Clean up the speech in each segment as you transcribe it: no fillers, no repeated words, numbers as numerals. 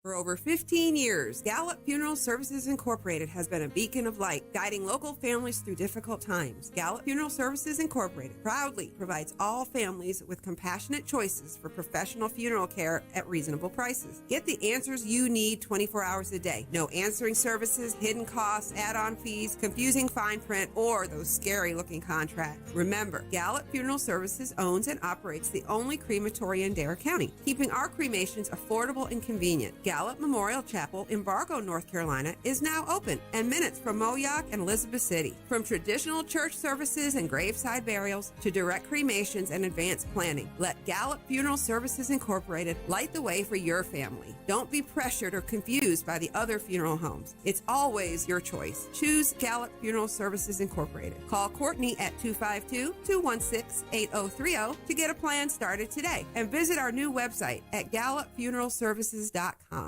For over 15 years, Gallup Funeral Services Incorporated has been a beacon of light, guiding local families through difficult times. Gallup Funeral Services Incorporated proudly provides all families with compassionate choices for professional funeral care at reasonable prices. Get the answers you need 24 hours a day. No answering services, hidden costs, add-on fees, confusing fine print, or those scary-looking contracts. Remember, Gallup Funeral Services owns and operates the only crematory in Dare County, keeping our cremations affordable and convenient. Gallup Memorial Chapel in Bargo, North Carolina is now open and minutes from Moyock and Elizabeth City. From traditional church services and graveside burials to direct cremations and advanced planning, let Gallup Funeral Services Incorporated light the way for your family. Don't be pressured or confused by the other funeral homes. It's always your choice. Choose Gallup Funeral Services Incorporated. Call Courtney at 252-216-8030 to get a plan started today and visit our new website at gallupfuneralservices.com.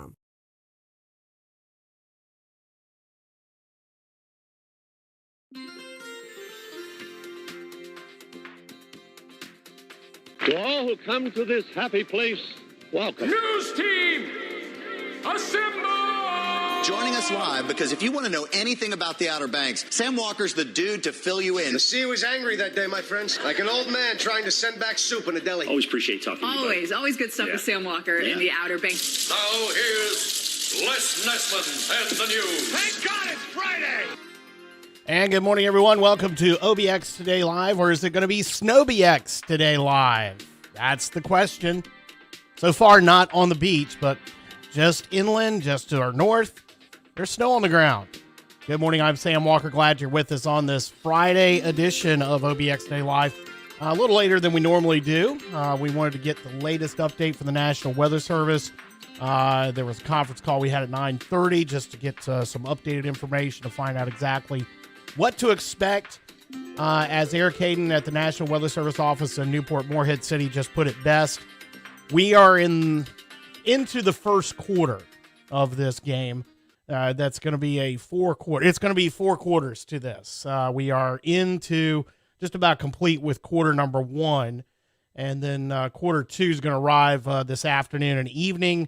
To all who come to this happy place, welcome. News team, assemble! Joining us live, because if you want to know anything about the Outer Banks, Sam Walker's the dude to fill you in. The sea was angry that day, my friends. Like an old man trying to send back soup in a deli. Always appreciate talking to you. Always good stuff with Sam Walker in the Outer Banks. Now here's Les Nessman and the news. Thank God it's Friday! And good morning, everyone. Welcome to OBX Today Live, or is it going to be snOBX Today Live? That's the question. So far, not on the beach, but just inland, just to our north, there's snow on the ground. Good morning, I'm Sam Walker. Glad you're with us on this Friday edition of OBX Today Live. A little later than we normally do. We wanted to get the latest update from the National Weather Service. There was a conference call we had at 9:30 just to get some updated information to find out exactly what to expect. As Eric Hayden at the National Weather Service office in Newport Moorhead City just put it best, we are into the first quarter of this game. That's going to be a 4 quarter. It's going to be 4 quarters to this. We are into just about complete with quarter number 1, and then quarter 2 is going to arrive this afternoon and evening.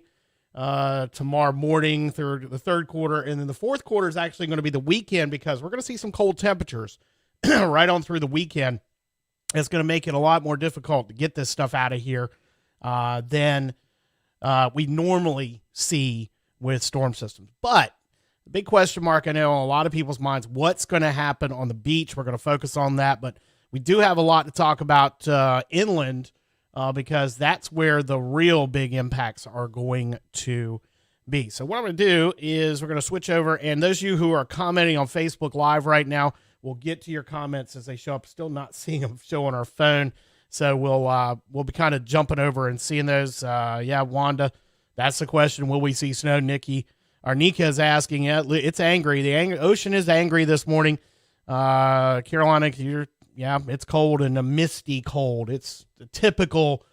Tomorrow morning, the third quarter, and then the fourth quarter is actually going to be the weekend, because we're going to see some cold temperatures right on through the weekend. It's going to make it a lot more difficult to get this stuff out of here than we normally see with storm systems. But the big question mark, I know, on a lot of people's minds, what's going to happen on the beach? We're going to focus on that, but we do have a lot to talk about inland, because that's where the real big impacts are going to be. So what I'm going to do is we're going to switch over, and those of you who are commenting on Facebook Live right now, we'll get to your comments as they show up. Still not seeing them show on our phone, so we'll be kind of jumping over and seeing those. Wanda, that's the question. Will we see snow? Nikki, or Nika is asking. It's angry. The ocean is angry this morning. Carolina, it's cold and a misty cold. It's a typical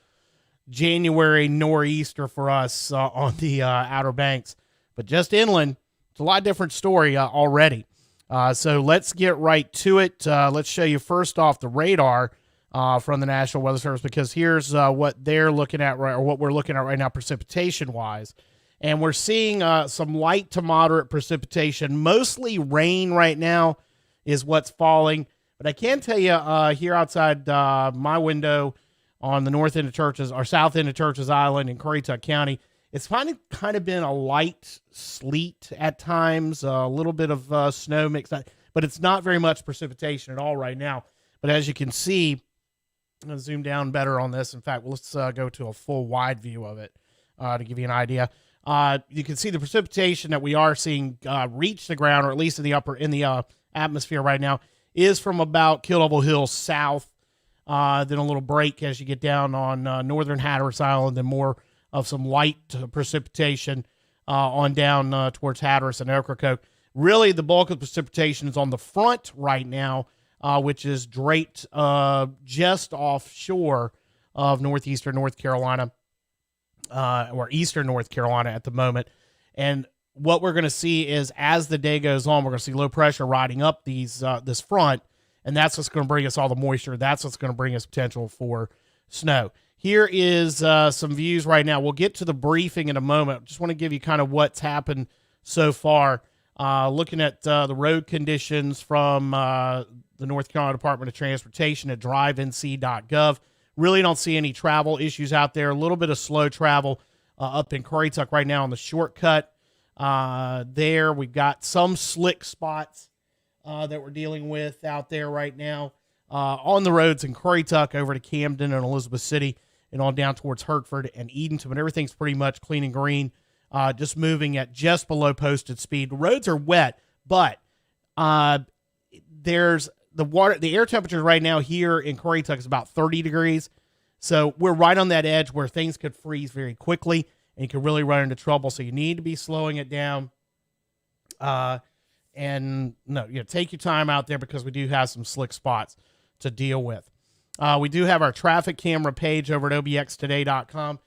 January nor'easter for us on the Outer Banks. But just inland, it's a lot different story already. So let's get right to it. Let's show you first off the radar from the National Weather Service, because here's what they're looking at, or what we're looking at right now precipitation-wise. And we're seeing some light to moderate precipitation. Mostly rain right now is what's falling. But I can tell you here outside my window on the north end of Churches, or south end of Churches Island in Currituck County, it's kind of been a light sleet at times, a little bit of snow mixed up, but it's not very much precipitation at all right now. But as you can see, I'm going to zoom down better on this. In fact, let's go to a full wide view of it to give you an idea. You can see the precipitation that we are seeing reach the ground, or at least in the atmosphere right now, is from about Kill Double Hill south, then a little break as you get down on northern Hatteras Island, then more of some light precipitation on down towards Hatteras and Ocracoke. Really, the bulk of the precipitation is on the front right now, which is draped just offshore of northeastern North Carolina, or eastern North Carolina at the moment. And what we're going to see is, as the day goes on, we're going to see low pressure riding up this front, and that's what's going to bring us all the moisture. That's what's going to bring us potential for snow. here is some views right now. We'll get to the briefing in a moment. Just want to give you kind of what's happened so far. Looking at the road conditions from the North Carolina Department of Transportation at drivenc.gov. Really don't see any travel issues out there. A little bit of slow travel up in Currituck right now on the shortcut. There we've got some slick spots that we're dealing with out there right now on the roads in Currituck over to Camden and Elizabeth City and on down towards Hertford and Edenton. But everything's pretty much clean and green, just moving at just below posted speed. The roads are wet, but there's the air temperature right now here in Currituck is about 30 degrees. So we're right on that edge where things could freeze very quickly and you can really run into trouble. So you need to be slowing it down. And no, take your time out there because we do have some slick spots to deal with. We do have our traffic camera page over at obxtoday.com.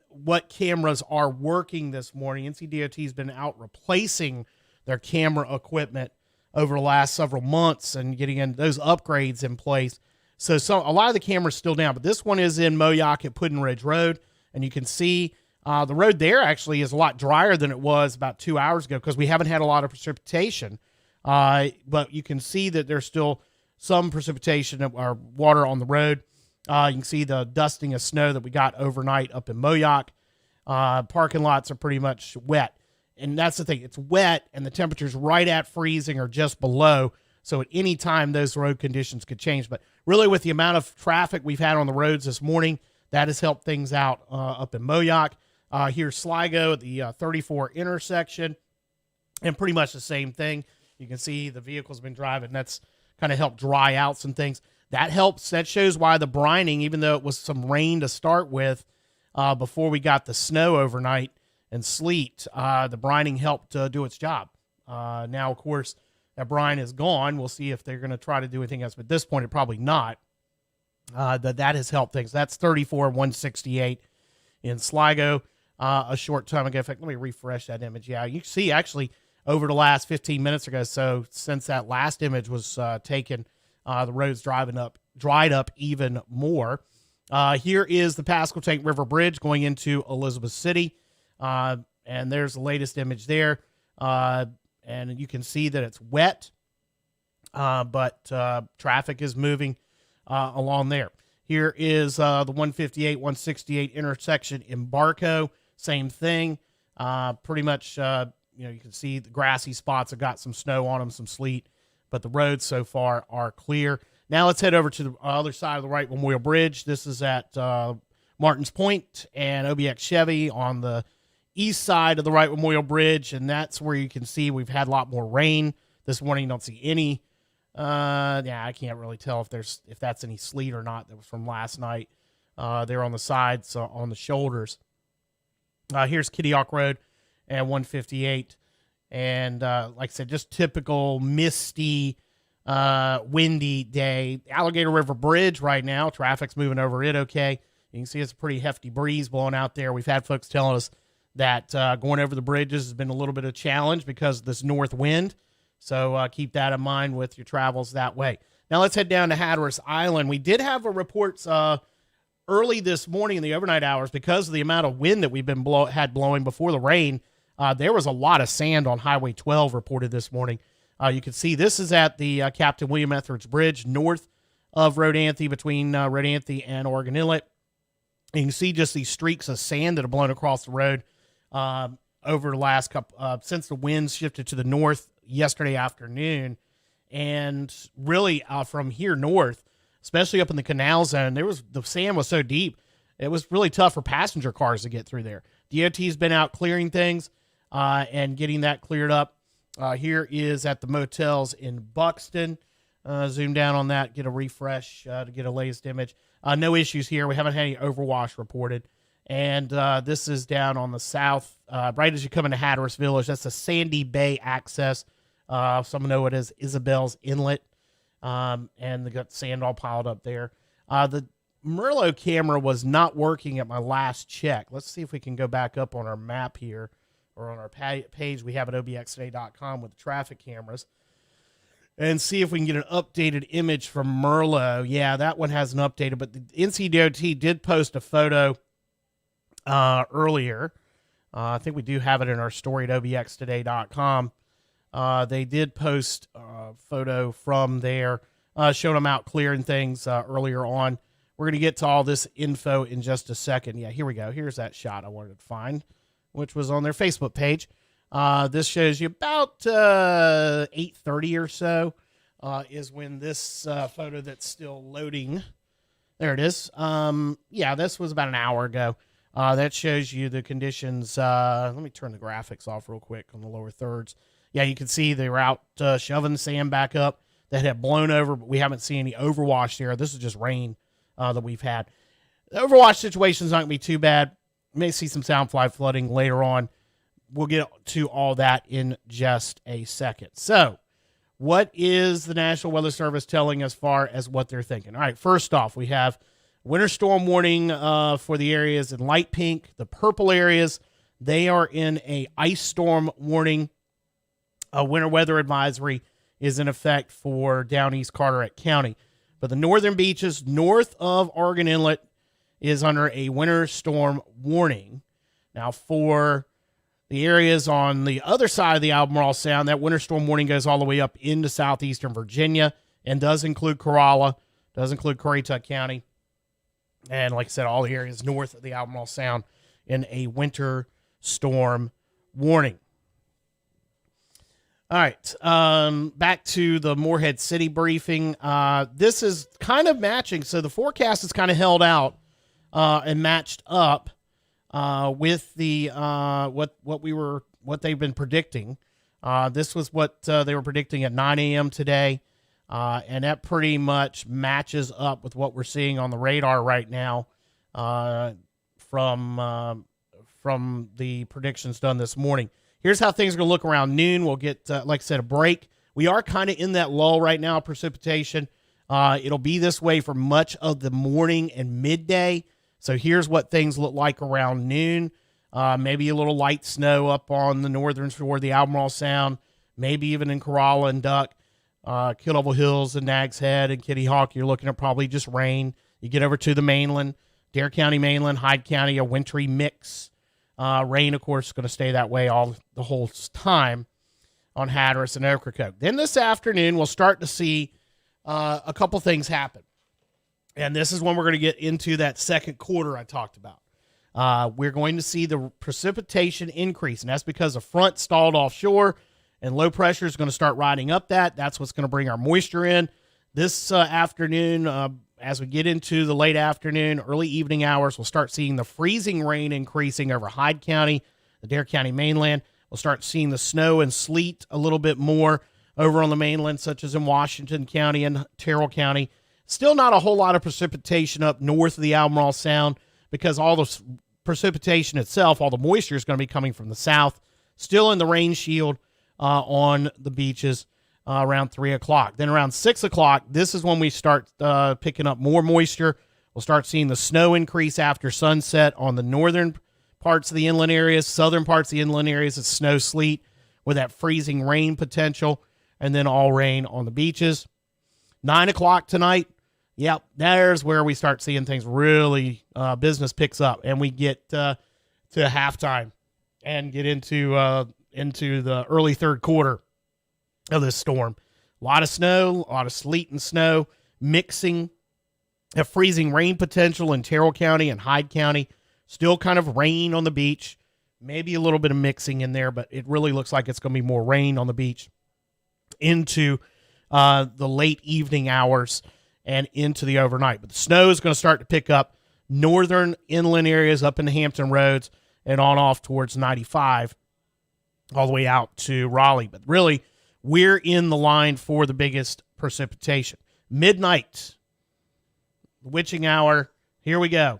What cameras are working this morning? NCDOT has been out replacing their camera equipment over the last several months and getting in those upgrades in place. So a lot of the cameras still down, but this one is in Moyock at Puddin Ridge Road, and you can see the road there actually is a lot drier than it was about 2 hours ago because we haven't had a lot of precipitation. But you can see that there's still some precipitation or water on the road. You can see the dusting of snow that we got overnight up in Moyock. Parking lots are pretty much wet. And that's the thing. It's wet, and the temperature's right at freezing or just below. So at any time, those road conditions could change. But really, with the amount of traffic we've had on the roads this morning, that has helped things out up in Moyock. Here's Sligo at the 34 intersection, and pretty much the same thing. You can see the vehicle's been driving. That's kind of helped dry out some things. That helps. That shows why the brining, even though it was some rain to start with before we got the snow overnight and sleet, the brining helped do its job. Now, of course, that brine is gone. We'll see if they're going to try to do anything else. But at this point, it probably not. That has helped things. That's 34-168 in Sligo a short time ago. In fact, let me refresh that image. Yeah, you see actually over the last 15 minutes ago, so since that last image was taken, the road's dried up even more. Here is the Pasquotank River Bridge going into Elizabeth City. And there's the latest image there. And you can see that it's wet, but traffic is moving along there. Here is the 158-168 intersection in Barco. Same thing. Pretty much, you can see the grassy spots have got some snow on them, some sleet, but the roads so far are clear. Now let's head over to the other side of the Wright Memorial Bridge. This is at Martins Point and OBX Chevy on the east side of the Wright Memorial Bridge, and that's where you can see we've had a lot more rain this morning. You don't see any. I can't really tell if that's any sleet or not. That was from last night. There on the sides, on the shoulders. Here's Kitty Hawk Road and 158, and like I said, just typical misty, windy day. Alligator River Bridge right now, traffic's moving over it okay. You can see it's a pretty hefty breeze blowing out there. We've had folks telling us that going over the bridges has been a little bit of a challenge because of this north wind. So keep that in mind with your travels that way. Now let's head down to Hatteras Island. We did have a report early this morning in the overnight hours because of the amount of wind that we've been blowing before the rain. There was a lot of sand on Highway 12 reported this morning. You can see this is at the Captain William Etheridge Bridge north of Rodanthe, between Rodanthe and Oregon Inlet. And you can see just these streaks of sand that have blown across the road over the last couple, since the winds shifted to the north yesterday afternoon. And really from here north, especially up in the canal zone, the sand was so deep, it was really tough for passenger cars to get through there. DOT's been out clearing things and getting that cleared up. Here is at the motels in Buxton. Zoom down on that, get a refresh to get a latest image. No issues here. We haven't had any overwash reported. And this is down on the south, right as you come into Hatteras Village. That's the Sandy Bay access. Some know it as Isabel's Inlet. And they got sand all piled up there. The Merlot camera was not working at my last check. Let's see if we can go back up on our map here, or on our page we have at obxtoday.com with the traffic cameras. and see if we can get an updated image from Merlot. Yeah, that one hasn't updated, but the NCDOT did post a photo earlier. I think we do have it in our story at obxtoday.com. They did post a photo from there, showing them out clearing things earlier on. We're going to get to all this info in just a second. Yeah, here we go. Here's that shot I wanted to find, which was on their Facebook page. This shows you about 8:30 or so is when this photo that's still loading. There it is. Yeah, this was about an hour ago. That shows you the conditions. Let me turn the graphics off real quick on the lower thirds. Yeah, you can see they were out shoving sand back up that had blown over, but we haven't seen any overwash there. This is just rain that we've had. The overwash situation is not going to be too bad. You may see some sound fly flooding later on. We'll get to all that in just a second. So, what is the National Weather Service telling as far as what they're thinking? All right, first off, we have winter storm warning for the areas in light pink. The purple areas, they are in a ice storm warning. A winter weather advisory is in effect for down East Carteret County. But the northern beaches north of Oregon Inlet is under a winter storm warning. Now, for the areas on the other side of the Albemarle Sound, that winter storm warning goes all the way up into southeastern Virginia and does include Corolla, does include Currituck County, and like I said, all the areas north of the Albemarle Sound in a winter storm warning. All right, back to the Morehead City briefing. This is kind of matching, so the forecast is kind of held out and matched up with the what they've been predicting. This was what they were predicting at 9 a.m. today, and that pretty much matches up with what we're seeing on the radar right now from the predictions done this morning. Here's how things are going to look around noon. We'll get, like I said, a break. We are kind of in that lull right now, precipitation. It'll be this way for much of the morning and midday. So here's what things look like around noon. Maybe a little light snow up on the northern shore of the Albemarle Sound, maybe even in Corolla and Duck, Kill Hills and Nags Head and Kitty Hawk. You're looking at probably just rain. You get over to the mainland, Dare County mainland, Hyde County, a wintry mix. Rain, of course, is going to stay that way the whole time on Hatteras and Ocracoke. Then this afternoon, we'll start to see a couple things happen. And this is when we're going to get into that second quarter I talked about. We're going to see the precipitation increase, and that's because the front stalled offshore, and low pressure is going to start riding up that. That's what's going to bring our moisture in. This afternoon, as we get into the late afternoon, early evening hours, we'll start seeing the freezing rain increasing over Hyde County, the Dare County mainland. We'll start seeing the snow and sleet a little bit more over on the mainland, such as in Washington County and Terrell County. Still not a whole lot of precipitation up north of the Albemarle Sound because all the precipitation itself, all the moisture is going to be coming from the south. Still in the rain shield on the beaches around 3 o'clock. Then around 6 o'clock, this is when we start picking up more moisture. We'll start seeing the snow increase after sunset on the northern parts of the inland areas. Southern parts of the inland areas, it's snow, sleet with that freezing rain potential, and then all rain on the beaches. 9 o'clock tonight, yep, there's where we start seeing things really, business picks up, and we get to halftime and get into the early third quarter of this storm. A lot of snow, a lot of sleet and snow mixing, a freezing rain potential in Terrell County and Hyde County. Still kind of rain on the beach, maybe a little bit of mixing in there, but it really looks like it's going to be more rain on the beach into the late evening hours and into the overnight. But the snow is going to start to pick up northern inland areas up in the Hampton Roads and on off towards 95 all the way out to Raleigh. But really, we're in the line for the biggest precipitation. Midnight, the witching hour, here we go.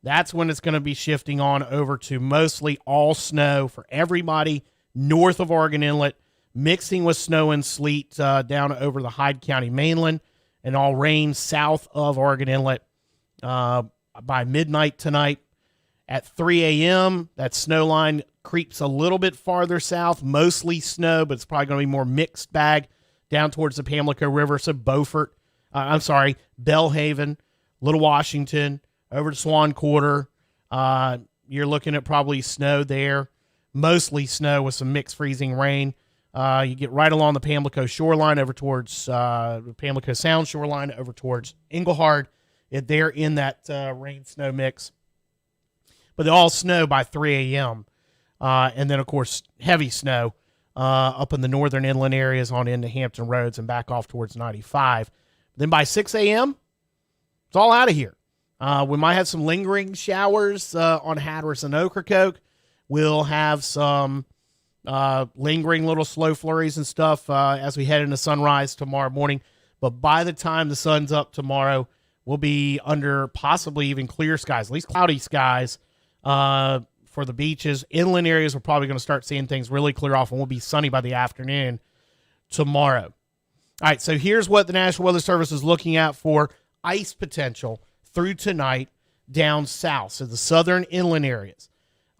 That's when it's going to be shifting on over to mostly all snow for everybody north of Oregon Inlet, mixing with snow and sleet down over the Hyde County mainland, and all rain south of Oregon Inlet by midnight tonight. At 3 a.m., that snow line creeps a little bit farther south, mostly snow, but it's probably going to be more mixed bag down towards the Pamlico River. So Bellhaven, Little Washington, over to Swan Quarter. You're looking at probably snow there, mostly snow with some mixed freezing rain. You get right along the Pamlico shoreline over towards the Pamlico Sound shoreline over towards Englehart. They're in that rain-snow mix. But they all snow by 3 a.m. And then, of course, heavy snow up in the northern inland areas on into Hampton Roads and back off towards 95. Then by 6 a.m., it's all out of here. We might have some lingering showers on Hatteras and Ocracoke. We'll have some lingering little slow flurries and stuff as we head into sunrise tomorrow morning. But by the time the sun's up tomorrow, we'll be under possibly even clear skies, at least cloudy skies for the beaches. Inland areas, we're probably going to start seeing things really clear off, and we'll be sunny by the afternoon tomorrow. All right, so here's what the National Weather Service is looking at for ice potential through tonight down south, so the southern inland areas.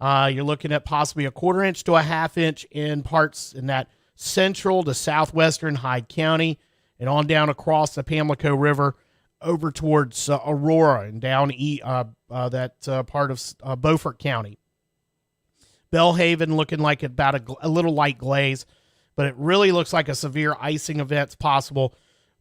You're looking at possibly a 1/4 inch to a 1/2 inch in parts in that central to southwestern Hyde County and on down across the Pamlico River over towards Aurora and down that part of Beaufort County. Bellhaven looking like about a little light glaze, but it really looks like a severe icing event's possible.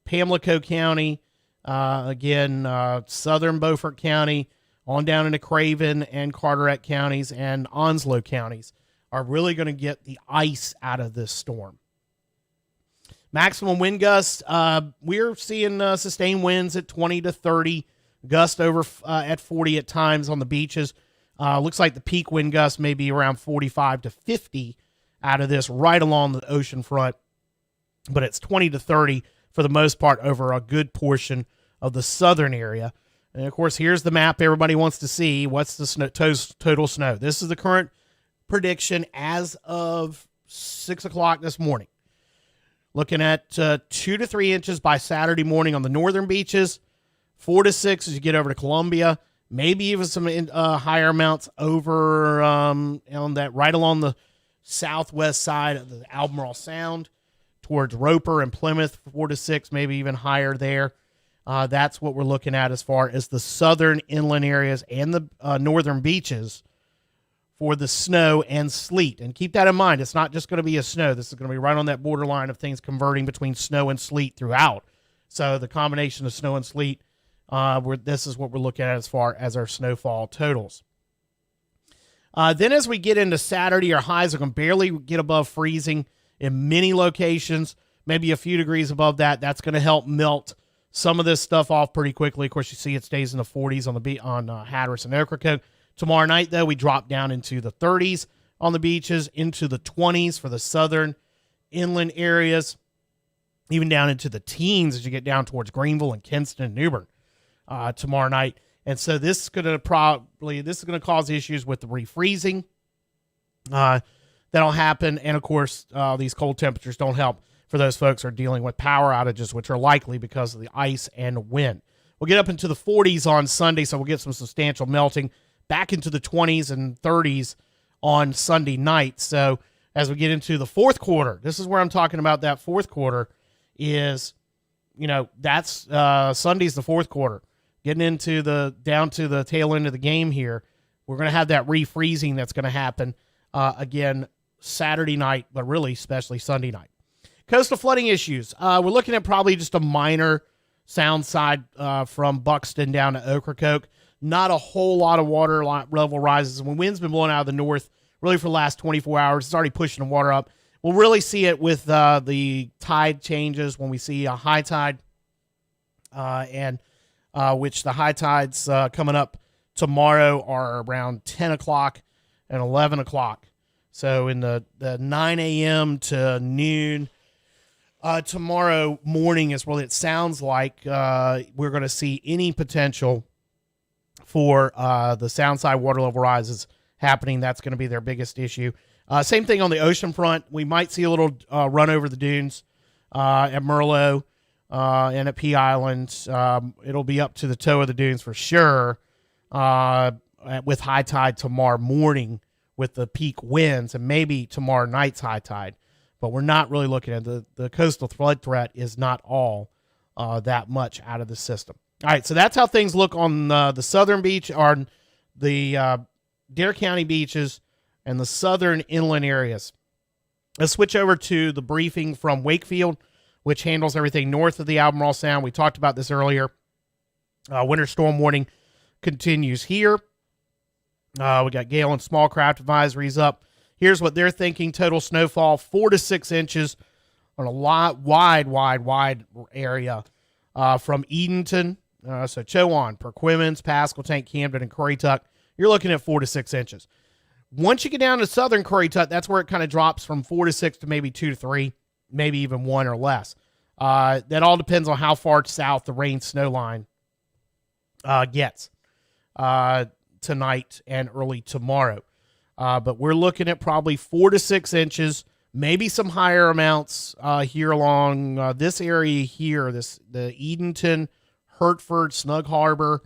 Pamlico County, southern Beaufort County, on down into Craven and Carteret counties and Onslow counties are really going to get the ice out of this storm. Maximum wind gusts, we're seeing sustained winds at 20 to 30, gust over at 40 at times on the beaches. Looks like the peak wind gust may be around 45 to 50 out of this right along the ocean front, but it's 20 to 30 for the most part over a good portion of the southern area. And, of course, here's the map everybody wants to see. What's the total snow? This is the current prediction as of 6 o'clock this morning. Looking at 2 to 3 inches by Saturday morning on the northern beaches, 4 to 6 as you get over to Columbia, maybe even some higher amounts over on that right along the southwest side of the Albemarle Sound towards Roper and Plymouth, 4 to 6, maybe even higher there. That's what we're looking at as far as the southern inland areas and the northern beaches for the snow and sleet. And keep that in mind. It's not just going to be a snow. This is going to be right on that borderline of things converting between snow and sleet throughout. So the combination of snow and sleet, this is what we're looking at as far as our snowfall totals. Then as we get into Saturday, our highs are going to barely get above freezing in many locations, maybe a few degrees above that. That's going to help melt some of this stuff off pretty quickly. Of course, you see it stays in the 40s on Hatteras and Ocracoke. Tomorrow night, though, we drop down into the 30s on the beaches, into the 20s for the southern inland areas, even down into the teens as you get down towards Greenville and Kinston and Newbern tomorrow night. And so this is going to cause issues with the refreezing that'll happen. And, of course, these cold temperatures don't help for those folks who are dealing with power outages, which are likely because of the ice and wind. We'll get up into the 40s on Sunday, so we'll get some substantial melting. Back into the 20s and 30s on Sunday night. So as we get into the fourth quarter, this is where I'm talking about that fourth quarter is, that's Sunday's the fourth quarter. Getting into down to the tail end of the game here, we're going to have that refreezing that's going to happen again Saturday night, but really especially Sunday night. Coastal flooding issues. We're looking at probably just a minor sound side from Buxton down to Ocracoke. Not a whole lot of water level rises. When wind's been blowing out of the north, really for the last 24 hours, it's already pushing the water up. We'll really see it with the tide changes when we see a high tide, which the high tides coming up tomorrow are around 10 o'clock and 11 o'clock. So in the 9 a.m. to noon tomorrow morning is what it sounds like we're going to see any potential for the sound side water level rises happening. That's going to be their biggest issue. Same thing on the ocean front. We might see a little run over the dunes at Merlot and at Pea Island. It'll be up to the toe of the dunes for sure with high tide tomorrow morning with the peak winds and maybe tomorrow night's high tide. but we're not really looking at the coastal flood threat is not all that much out of the system. All right, so that's how things look on the southern beach, or the Dare County beaches and the southern inland areas. Let's switch over to the briefing from Wakefield, which handles everything north of the Albemarle Sound. We talked about this earlier. Winter storm warning continues here. We got gale and small craft advisories up. Here's what they're thinking. Total snowfall, 4 to 6 inches on a wide area from Edenton. So Chowan, Perquimans, Pasquotank, Camden, and Currituck. You're looking at 4 to 6 inches. Once you get down to southern Currituck, that's where it kind of drops from 4 to 6 to maybe 2 to 3, maybe even 1 or less. That all depends on how far south the rain snow line gets tonight and early tomorrow. But we're looking at probably 4 to 6 inches, maybe some higher amounts here along this area here, the Edenton, Hertford, Snug Harbor,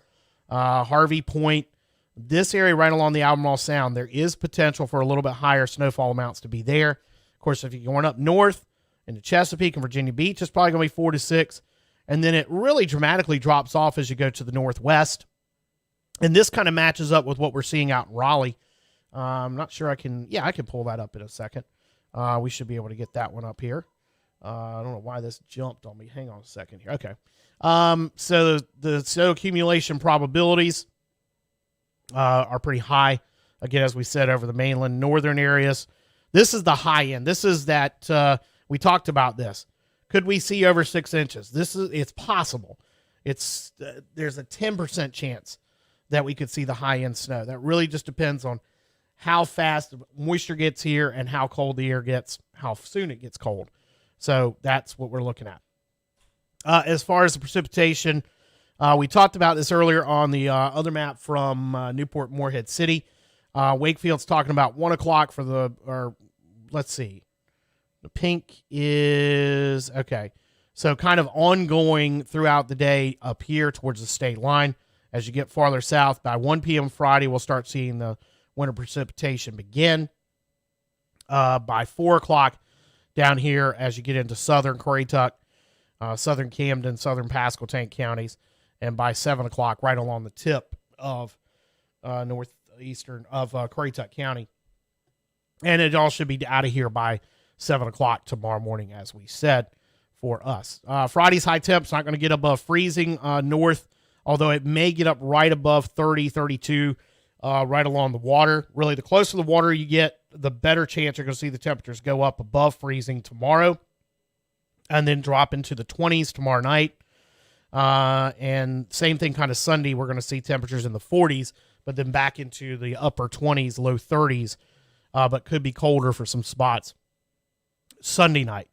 Harvey Point. This area right along the Albemarle Sound, there is potential for a little bit higher snowfall amounts to be there. Of course, if you're going up north into Chesapeake and Virginia Beach, it's probably going to be 4 to 6. And then it really dramatically drops off as you go to the northwest. And this kind of matches up with what we're seeing out in Raleigh. I'm not sure I can pull that up in a second. We should be able to get that one up here. I don't know why this jumped on me. Hang on a second here. Okay. So the snow accumulation probabilities are pretty high. Again, as we said, over the mainland northern areas. This is the high end. This is that we talked about this. Could we see over 6 inches? It's possible. There's a 10% chance that we could see the high end snow. That really just depends on how fast the moisture gets here and how cold the air gets, how soon it gets cold. So that's what we're looking at. As far as the precipitation, we talked about this earlier on the other map from Newport Moorhead City. Wakefield's talking about 1 o'clock let's see. The pink is, okay. So kind of ongoing throughout the day up here towards the state line. As you get farther south, by 1 p.m. Friday, we'll start seeing the winter precipitation begin. By 4 o'clock down here, as you get into southern Currituck, southern Camden, southern Pasquotank counties, and by 7 o'clock, right along the tip of northeastern of Currituck County. And it all should be out of here by 7 o'clock tomorrow morning, as we said, for us. Friday's high temp's not going to get above freezing north, although it may get up right above 30, 32, right along the water. Really, the closer the water you get, the better chance you're going to see the temperatures go up above freezing tomorrow, and then drop into the 20s tomorrow night. And same thing kind of Sunday, we're going to see temperatures in the 40s, but then back into the upper 20s, low 30s, but could be colder for some spots Sunday night.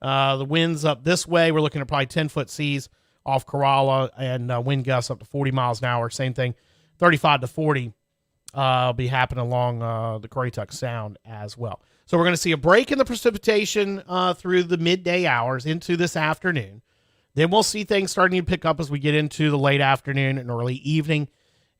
The winds up this way, we're looking at probably 10-foot seas off Corolla, and wind gusts up to 40 miles an hour. Same thing, 35 to 40 will be happening along the Currituck Sound as well. So we're going to see a break in the precipitation through the midday hours into this afternoon. Then we'll see things starting to pick up as we get into the late afternoon and early evening.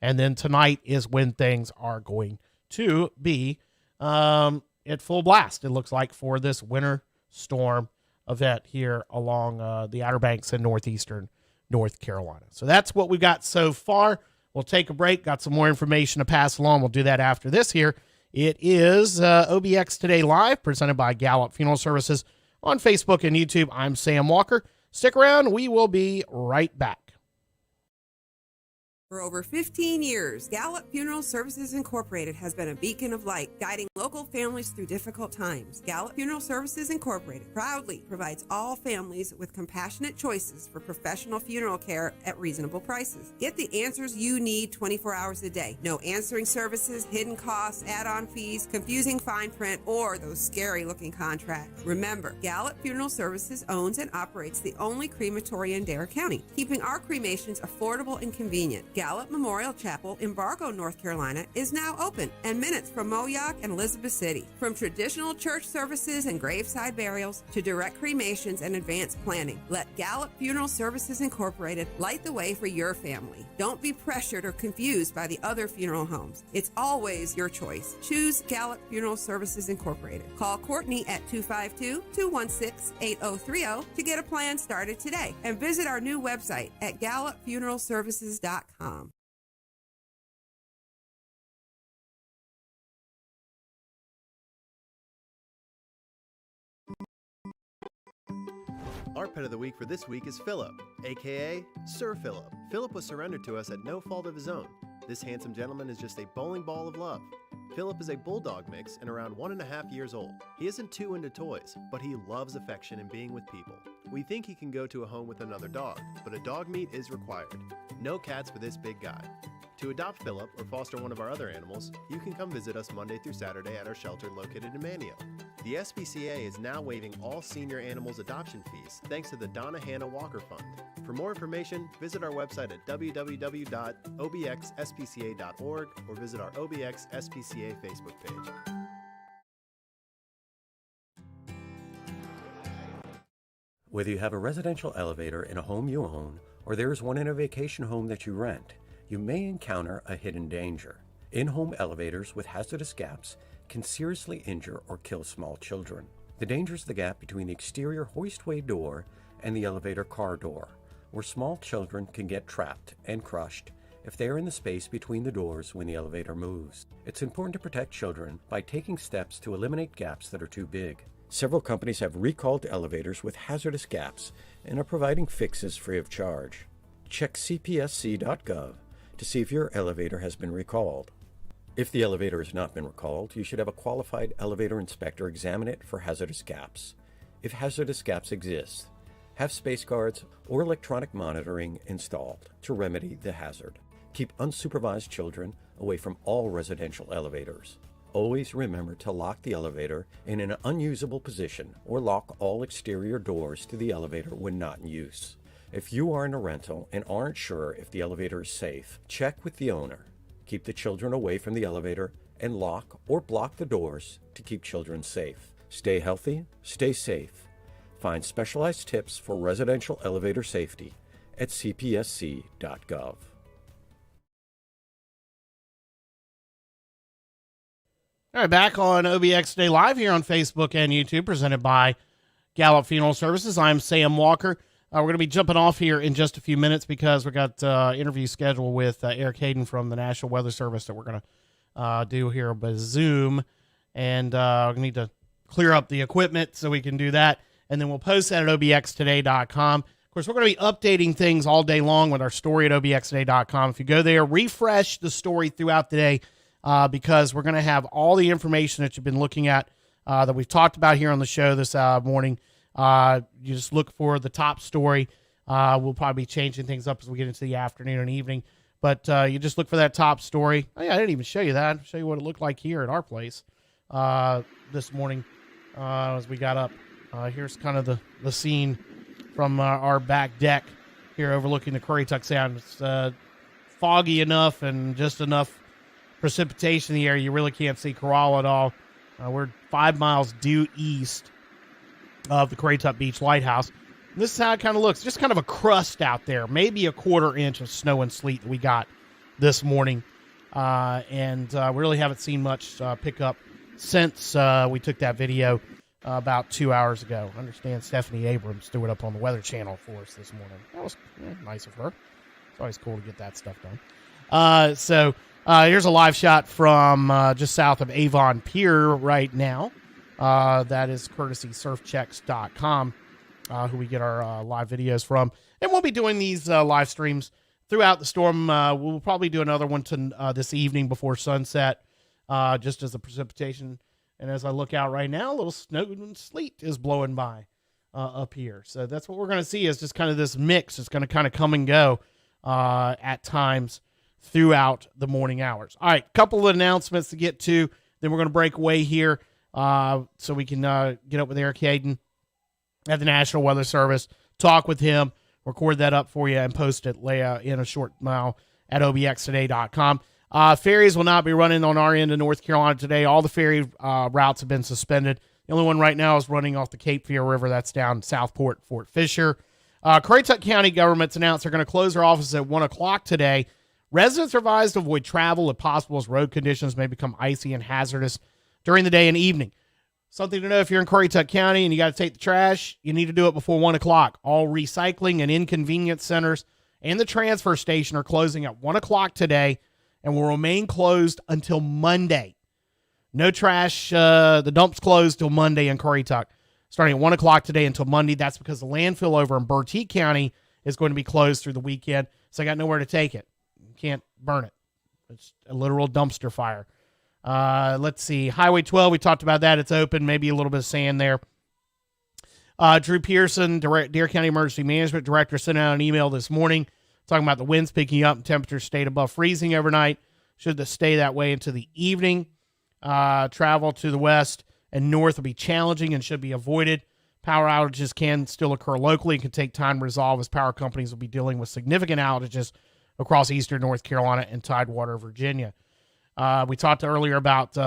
And then tonight is when things are going to be at full blast, it looks like, for this winter storm event here along the Outer Banks in northeastern North Carolina. So that's what we've got so far. We'll take a break. Got some more information to pass along. We'll do that after this here. It is OBX Today Live, presented by Gallup Funeral Services on Facebook and YouTube. I'm Sam Walker. Stick around. We will be right back. For over 15 years, Gallup Funeral Services Incorporated has been a beacon of light, guiding local families through difficult times. Gallup Funeral Services Incorporated proudly provides all families with compassionate choices for professional funeral care at reasonable prices. Get the answers you need 24 hours a day. No answering services, hidden costs, add-on fees, confusing fine print, or those scary-looking contracts. Remember, Gallup Funeral Services owns and operates the only crematory in Dare County, keeping our cremations affordable and convenient. Gallup Memorial Chapel in Bargo, North Carolina is now open and minutes from Moyock and Elizabeth City. From traditional church services and graveside burials to direct cremations and advanced planning, let Gallup Funeral Services Incorporated light the way for your family. Don't be pressured or confused by the other funeral homes. It's always your choice. Choose Gallup Funeral Services Incorporated. Call Courtney at 252-216-8030 to get a plan started today, and visit our new website at gallupfuneralservices.com. Our pet of the week for this week is Philip, aka Sir Philip. Philip was surrendered to us at no fault of his own. This handsome gentleman is just a bowling ball of love. Philip is a bulldog mix and around 1.5 years old. He isn't too into toys, but he loves affection and being with people. We think he can go to a home with another dog, but a dog meet is required. No cats for this big guy. To adopt Philip or foster one of our other animals, you can come visit us Monday through Saturday at our shelter located in Manio. The SPCA is now waiving all senior animals adoption fees thanks to the Donna Hannah Walker Fund. For more information, visit our website at www.obxspca.org or visit our OBX SPCA Facebook page. Whether you have a residential elevator in a home you own or there is one in a vacation home that you rent, you may encounter a hidden danger. In-home elevators with hazardous gaps can seriously injure or kill small children. The danger is the gap between the exterior hoistway door and the elevator car door, where small children can get trapped and crushed if they are in the space between the doors when the elevator moves. It's important to protect children by taking steps to eliminate gaps that are too big. Several companies have recalled elevators with hazardous gaps and are providing fixes free of charge. Check cpsc.gov to see if your elevator has been recalled. If the elevator has not been recalled, you should have a qualified elevator inspector examine it for hazardous gaps. If hazardous gaps exist, have space guards or electronic monitoring installed to remedy the hazard. Keep unsupervised children away from all residential elevators. Always remember to lock the elevator in an unusable position or lock all exterior doors to the elevator when not in use. If you are in a rental and aren't sure if the elevator is safe, check with the owner. Keep the children away from the elevator and lock or block the doors to keep children safe. Stay healthy, stay safe. Find specialized tips for residential elevator safety at cpsc.gov. All right, back on OBX Today Live here on Facebook and YouTube, presented by Gallup Funeral Services. I'm Sam Walker. We're going to be jumping off here in just a few minutes because we got interview scheduled with Eric Hayden from the National Weather Service that we're going to do here by Zoom. And we need to clear up the equipment so we can do that. And then we'll post that at obxtoday.com. Of course, we're going to be updating things all day long with our story at obxtoday.com. If you go there, refresh the story throughout the day because we're going to have all the information that you've been looking at that we've talked about here on the show this morning. You just look for the top story. We'll probably be changing things up as we get into the afternoon and evening. But you just look for that top story. Oh, yeah, I didn't even show you that. I'll show you what it looked like here at our place this morning as we got up. Here's kind of the scene from our back deck here overlooking the Currituck Sound. It's foggy enough and just enough precipitation in the air. You really can't see Corolla at all. We're 5 miles due east of the Currituck Beach Lighthouse. And this is how it kind of looks. Just kind of a crust out there. Maybe a 1/4 inch of snow and sleet that we got this morning. And we really haven't seen much pickup since we took that video about 2 hours ago. I understand Stephanie Abrams threw it up on the Weather Channel for us this morning. That was nice of her. It's always cool to get that stuff done. So here's a live shot from just south of Avon Pier right now. That is courtesy surfchecks.com, who we get our live videos from. And we'll be doing these live streams throughout the storm. We'll probably do another one this evening before sunset, just as the precipitation. And as I look out right now, a little snow and sleet is blowing by up here. So that's what we're going to see is just kind of this mix. It's going to kind of come and go at times throughout the morning hours. All right, couple of announcements to get to. Then we're going to break away here so we can get up with Eric Hayden at the National Weather Service, talk with him, record that up for you, and post it in a short while at obxtoday.com. Ferries will not be running on our end of North Carolina today. All the ferry routes have been suspended. The only one right now is running off the Cape Fear River. That's down Southport, Fort Fisher. Currituck County government's announced they're going to close their offices at 1 o'clock today. Residents are advised to avoid travel if possible, as road conditions may become icy and hazardous during the day and evening. Something to know, if you're in Currituck County and you got to take the trash, you need to do it before 1 o'clock. All recycling and inconvenience centers and the transfer station are closing at 1 o'clock today and will remain closed until Monday. No trash. The dump's closed till Monday in Currituck, starting at 1 o'clock today until Monday. That's because the landfill over in Bertie County is going to be closed through the weekend, so I got nowhere to take it. You can't burn it. It's a literal dumpster fire. Let's see. Highway 12, we talked about that. It's open. Maybe a little bit of sand there. Drew Pearson, Dare County Emergency Management Director, sent out an email this morning talking about the winds picking up and temperatures stayed above freezing overnight. Should they stay that way into the evening, travel to the west and north will be challenging and should be avoided. Power outages can still occur locally and can take time to resolve, as power companies will be dealing with significant outages across eastern North Carolina and Tidewater, Virginia. We talked earlier about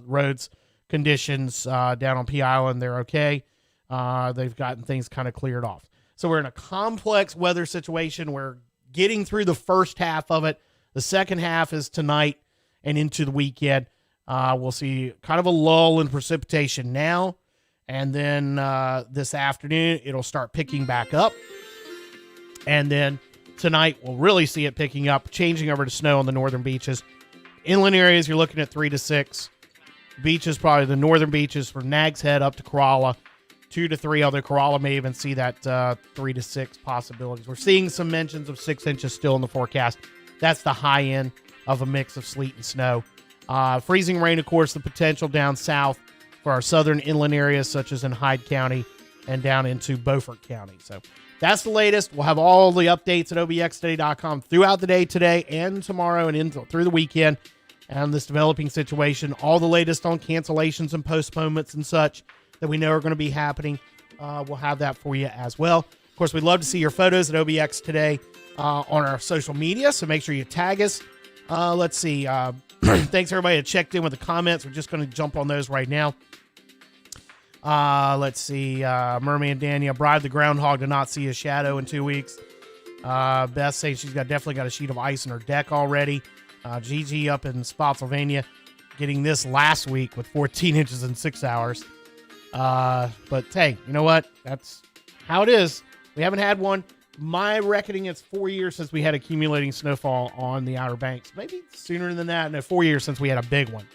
roads conditions down on Pea Island. They're okay. They've gotten things kind of cleared off. So we're in a complex weather situation. We're getting through the first half of it. The second half is tonight and into the weekend. We'll see kind of a lull in precipitation now. And then this afternoon, it'll start picking back up. And then tonight, we'll really see it picking up, changing over to snow on the northern beaches. Inland areas, you're looking at 3 to 6. Beaches, probably the northern beaches from Nags Head up to Corolla. 2 to 3, although Corolla may even see that 3 to 6 possibilities. We're seeing some mentions of 6 inches still in the forecast. That's the high end of a mix of sleet and snow. Freezing rain, of course, the potential down south for our southern inland areas, such as in Hyde County and down into Beaufort County. So that's the latest. We'll have all the updates at obxtoday.com throughout the day today and tomorrow and through the weekend and this developing situation. All the latest on cancellations and postponements and such that we know are going to be happening. We'll have that for you as well. Of course, we'd love to see your photos at OBX Today on our social media, so make sure you tag us. Let's see. Thanks, everybody, that checked in with the comments. We're just going to jump on those right now. Let's see. Merman Dania, bribe the groundhog to not see a shadow in 2 weeks. Beth saying she's definitely got a sheet of ice in her deck already. Gigi up in Spotsylvania getting this last week with 14 inches in 6 hours. But hey, you know what? That's how it is. We haven't had one. My reckoning, it's 4 years since we had accumulating snowfall on the Outer Banks. Maybe sooner than that. No, 4 years since we had a big one.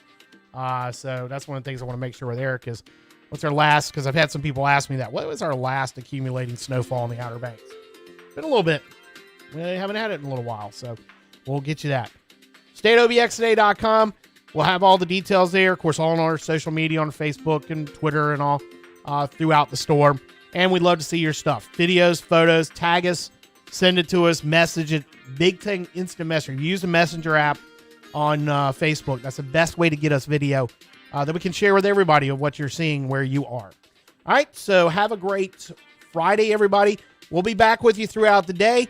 So that's one of the things I want to make sure with Eric is what's our last, because I've had some people ask me that. What was our last accumulating snowfall on the Outer Banks? Been a little bit. We haven't had it in a little while, so we'll get you that. Stay at obxtoday.com. We'll have all the details there. Of course, all on our social media on Facebook and Twitter and all throughout the storm. And we'd love to see your stuff. Videos, photos, tag us, send it to us, message it. Big thing, instant messenger. Use the messenger app on Facebook. That's the best way to get us video that we can share with everybody of what you're seeing where you are. All right, so have a great Friday, everybody. We'll be back with you throughout the day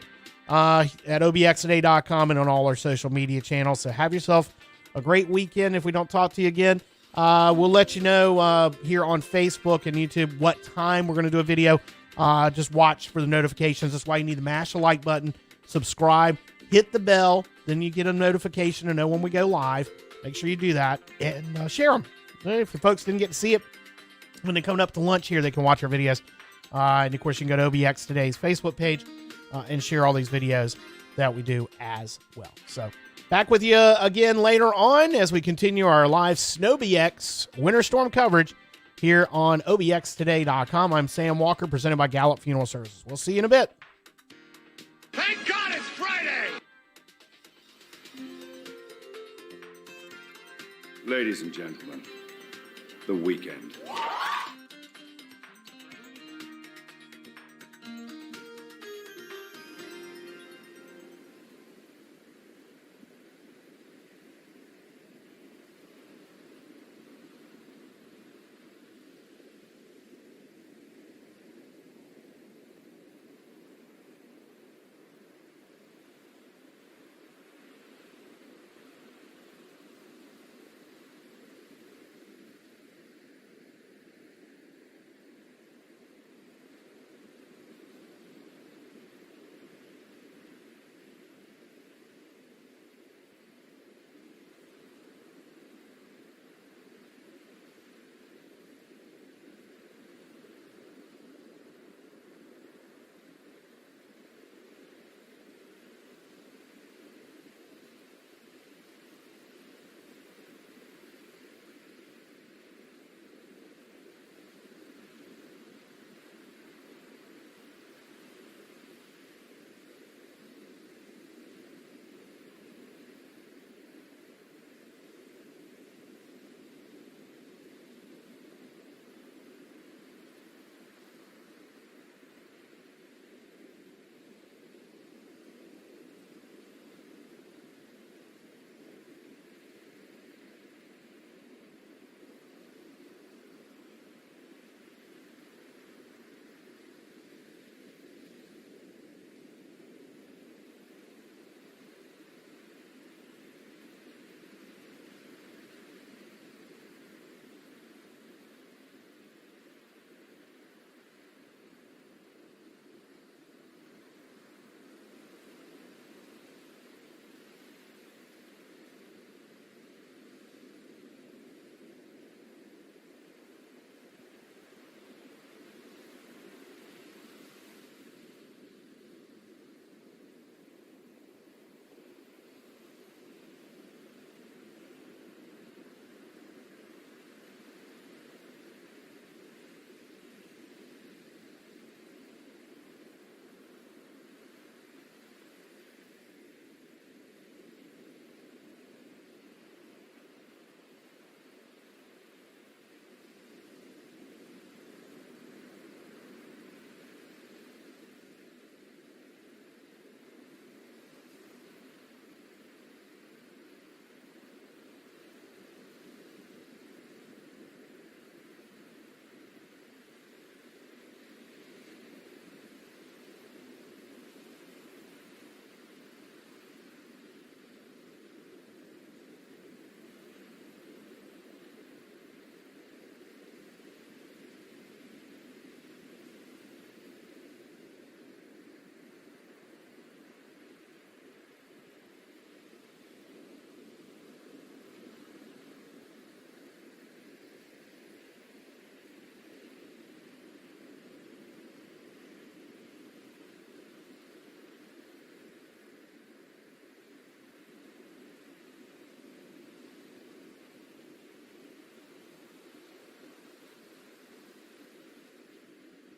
at obxtoday.com and on all our social media channels. So have yourself a great weekend. If we don't talk to you again, we'll let you know here on Facebook and YouTube what time we're going to do a video. Just watch for the notifications. That's why you need to mash the like button, subscribe, hit the bell. Then you get a notification to know when we go live. Make sure you do that and share them. If your folks didn't get to see it, when they come up to lunch here, they can watch our videos. And of course, you can go to OBX Today's Facebook page and share all these videos that we do as well. So back with you again later on as we continue our live snOBX winter storm coverage here on obxtoday.com. I'm Sam Walker, presented by Gallup Funeral Services. We'll see you in a bit. Thank God it's Friday! Ladies and gentlemen, the weekend.